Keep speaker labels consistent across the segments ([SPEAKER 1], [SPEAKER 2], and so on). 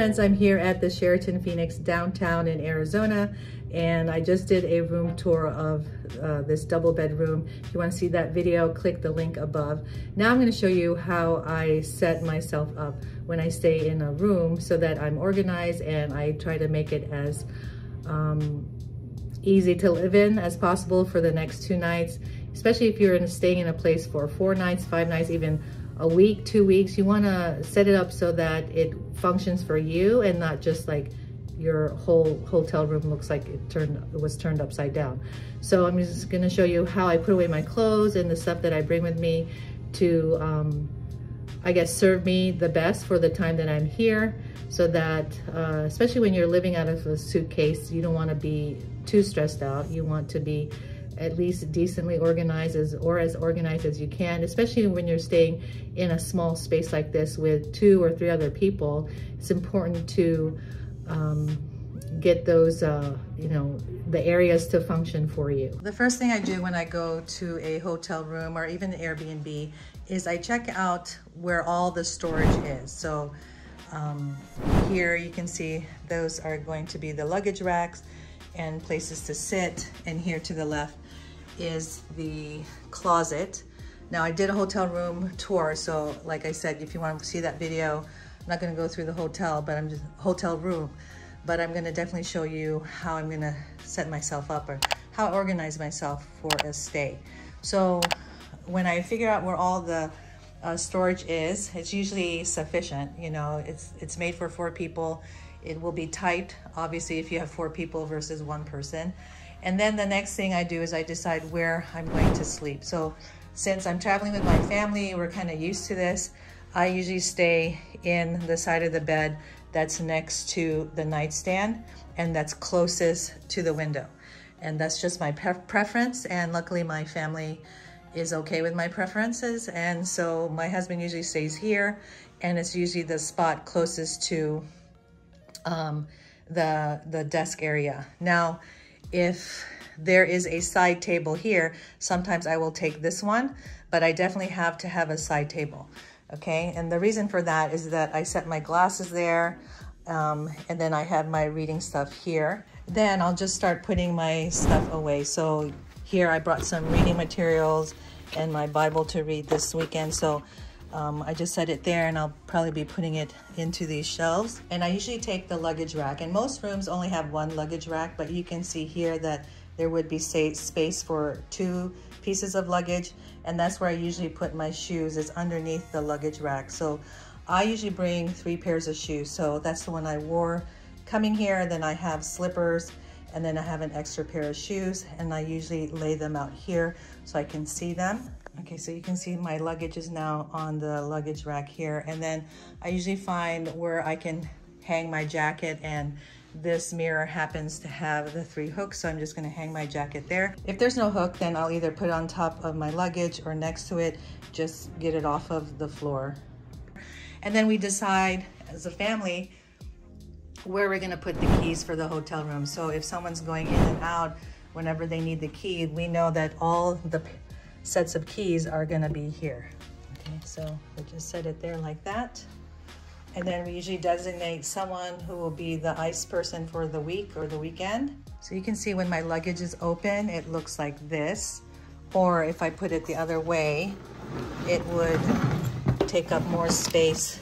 [SPEAKER 1] friends, I'm here at the Sheraton Phoenix downtown in Arizona, and I just did a room tour of this double bedroom. If you want to see that video, click the link above. Now I'm going to show you how I set myself up when I stay in a room so that I'm organized, and I try to make it as easy to live in as possible for the next 2 nights, especially if you're staying in a place for 4 nights, 5 nights, even a week, 2 weeks. You want to set it up so that it functions for you and not just like your whole hotel room looks like it was turned upside down. So I'm just going to show you how I put away my clothes and the stuff that I bring with me to I guess serve me the best for the time that I'm here, so that especially when you're living out of a suitcase, you don't want to be too stressed out. You want to be at least decently organized as organized as you can, especially when you're staying in a small space like this with 2 or 3 other people. It's important to get those, you know, the areas to function for you. The first thing I do when I go to a hotel room or even Airbnb is I check out where all the storage is. So here you can see those are going to be the luggage racks and places to sit, and here to the left is the closet. Now I did a hotel room tour, so like I said, if you want to see that video, I'm not going to go through the hotel, but I'm just hotel room, but I'm going to definitely show you how I'm going to set myself up or how I organize myself for a stay. So when I figure out where all the storage is, it's usually sufficient. You know, it's made for 4 people. It will be tight, obviously, if you have 4 people versus 1 person. And then the next thing I do is I decide where I'm going to sleep. So since I'm traveling with my family, we're kind of used to this. I usually stay in the side of the bed that's next to the nightstand and that's closest to the window. And that's just my preference. And luckily my family is okay with my preferences. And so my husband usually stays here, and it's usually the spot closest to the desk area. Now, if there is a side table here, sometimes I will take this one, but I definitely have to have a side table, okay? And the reason for that is that I set my glasses there, and then I have my reading stuff here. Then I'll just start putting my stuff away. So here I brought some reading materials and my Bible to read this weekend. So I just set it there, and I'll probably be putting it into these shelves. And I usually take the luggage rack, and most rooms only have 1 luggage rack, but you can see here that there would be space for 2 pieces of luggage, and that's where I usually put my shoes, is underneath the luggage rack. So I usually bring 3 pairs of shoes. So that's the one I wore coming here. Then I have slippers, and then I have an extra pair of shoes, and I usually lay them out here so I can see them. Okay, so you can see my luggage is now on the luggage rack here. And then I usually find where I can hang my jacket, and this mirror happens to have the 3 hooks, so I'm just gonna hang my jacket there. If there's no hook, then I'll either put it on top of my luggage or next to it, just get it off of the floor. And then we decide as a family where we're gonna put the keys for the hotel room. So if someone's going in and out, whenever they need the key, we know that all the sets of keys are gonna be here. Okay, so we just set it there like that. And then we usually designate someone who will be the ICE person for the week or the weekend. So you can see when my luggage is open, it looks like this. Or if I put it the other way, it would take up more space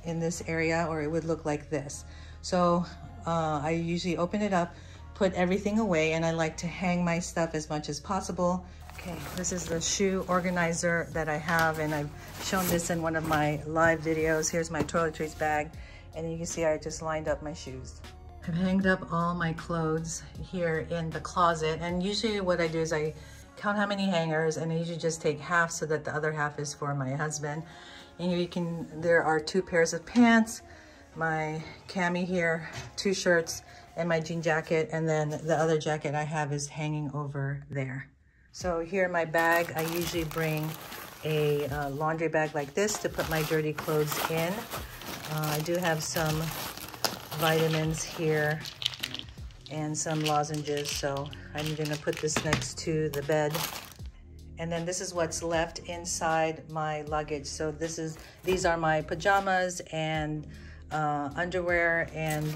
[SPEAKER 1] in this area, or it would look like this. So I usually open it up, put everything away, and I like to hang my stuff as much as possible. Okay, this is the shoe organizer that I have, and I've shown this in one of my live videos. Here's my toiletries bag, and you can see I just lined up my shoes. I've hanged up all my clothes here in the closet, and usually what I do is I count how many hangers, and I usually just take half so that the other half is for my husband. And here you can, there are 2 pairs of pants, my cami here, 2 shirts, and my jean jacket, and then the other jacket I have is hanging over there. So here in my bag, I usually bring a laundry bag like this to put my dirty clothes in. I do have some vitamins here and some lozenges, so I'm gonna put this next to the bed. And then this is what's left inside my luggage. So these are my pajamas and underwear, and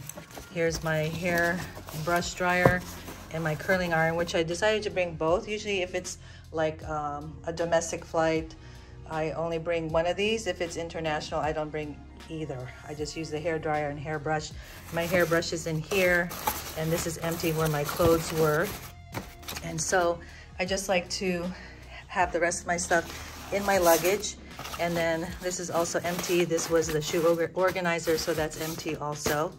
[SPEAKER 1] here's my hair brush dryer and my curling iron, which I decided to bring both. Usually if it's like a domestic flight, I only bring one of these. If it's international, I don't bring either. I just use the hair dryer and hairbrush. My hairbrush is in here, and this is empty where my clothes were. And so I just like to have the rest of my stuff in my luggage. And then this is also empty. This was the shoe organizer, so that's empty also.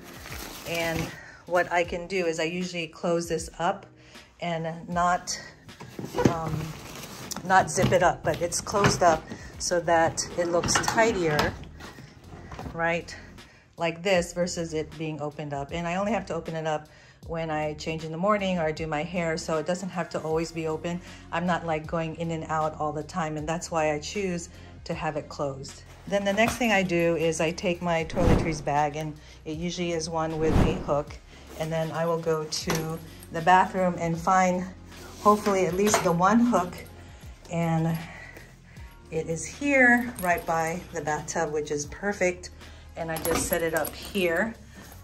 [SPEAKER 1] And what I can do is I usually close this up and not zip it up, but it's closed up so that it looks tidier, right? Like this versus it being opened up. And I only have to open it up when I change in the morning or I do my hair, so it doesn't have to always be open. I'm not like going in and out all the time, and that's why I choose to have it closed. Then the next thing I do is I take my toiletries bag, and it usually is one with a hook, and then I will go to the bathroom and find hopefully at least the one hook, and it is here right by the bathtub, which is perfect. And I just set it up here,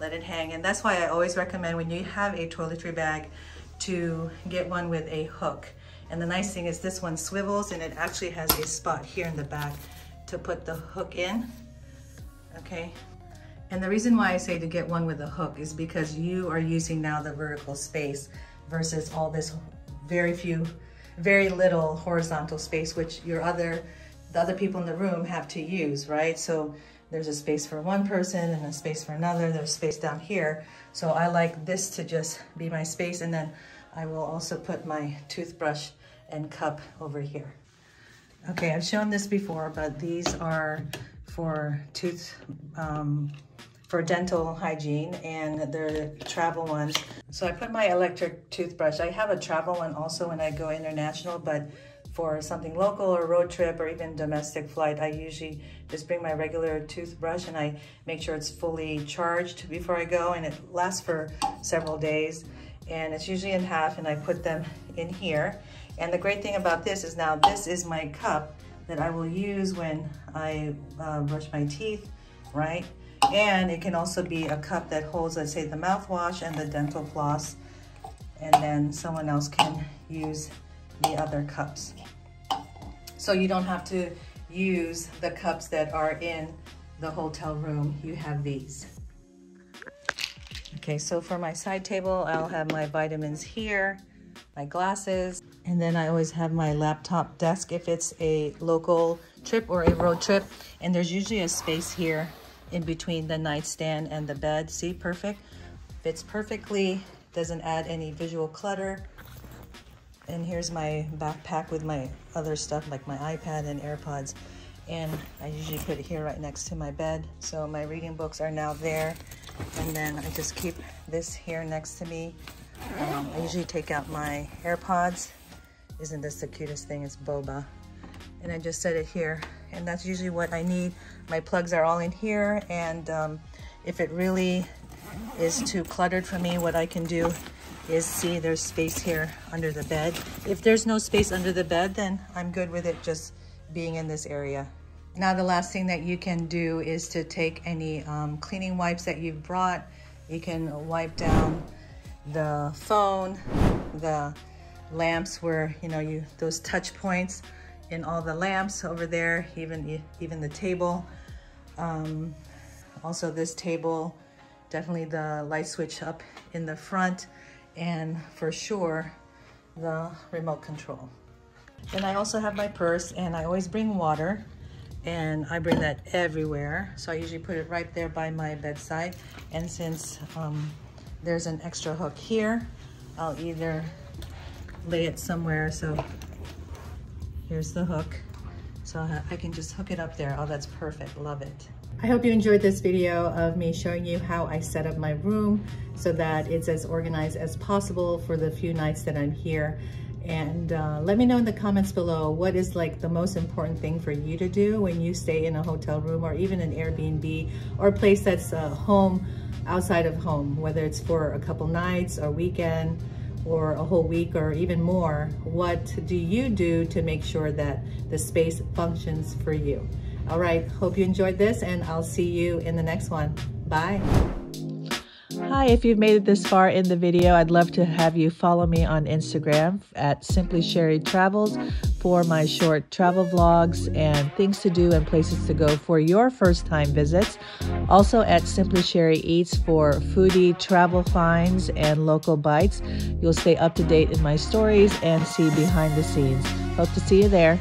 [SPEAKER 1] let it hang. And that's why I always recommend when you have a toiletry bag to get one with a hook. And the nice thing is this one swivels, and it actually has a spot here in the back to put the hook in, okay? And the reason why I say to get one with a hook is because you are using now the vertical space versus all this very little horizontal space, which the other people in the room have to use, right? So there's a space for one person and a space for another. There's space down here. So I like this to just be my space. And then I will also put my toothbrush and cup over here. Okay, I've shown this before, but these are for for dental hygiene, and they're the travel ones. So I put my electric toothbrush. I have a travel one also when I go international, but for something local or road trip or even domestic flight, I usually just bring my regular toothbrush, and I make sure it's fully charged before I go, and it lasts for several days. And it's usually in half, and I put them in here. And the great thing about this is now this is my cup that I will use when I brush my teeth, right? And it can also be a cup that holds, let's say, the mouthwash and the dental floss, and then someone else can use the other cups. So you don't have to use the cups that are in the hotel room. You have these. Okay, so for my side table, I'll have my vitamins here, my glasses, and then I always have my laptop desk if it's a local trip or a road trip. And there's usually a space here in between the nightstand and the bed. See, perfect. Fits perfectly, doesn't add any visual clutter. And here's my backpack with my other stuff like my iPad and AirPods. And I usually put it here right next to my bed. So my reading books are now there. And then I just keep this here next to me. I usually take out my AirPods. Isn't this the cutest thing? It's boba. And I just set it here. And that's usually what I need. My plugs are all in here. And if it really is too cluttered for me, what I can do is, see, there's space here under the bed. If there's no space under the bed, then I'm good with it just being in this area. Now the last thing that you can do is to take any cleaning wipes that you've brought. You can wipe down the phone, the lamps where, you know, those touch points in all the lamps over there, even the table. Also this table, definitely the light switch up in the front, and for sure the remote control. Then I also have my purse, and I always bring water, and I bring that everywhere. So I usually put it right there by my bedside. And since there's an extra hook here, I'll either lay it somewhere. So here's the hook. So I can just hook it up there. Oh, that's perfect, love it. I hope you enjoyed this video of me showing you how I set up my room so that it's as organized as possible for the few nights that I'm here. And let me know in the comments below, what is like the most important thing for you to do when you stay in a hotel room or even an Airbnb or a place that's home outside of home, whether it's for a couple nights or weekend or a whole week or even more. What do you do to make sure that the space functions for you? All right, hope you enjoyed this, and I'll see you in the next one. Bye. Hi, if you've made it this far in the video, I'd love to have you follow me on Instagram at Simply Sherry Travels for my short travel vlogs and things to do and places to go for your first time visits. Also at Simply Sherry Eats for foodie travel finds and local bites. You'll stay up to date in my stories and see behind the scenes. Hope to see you there.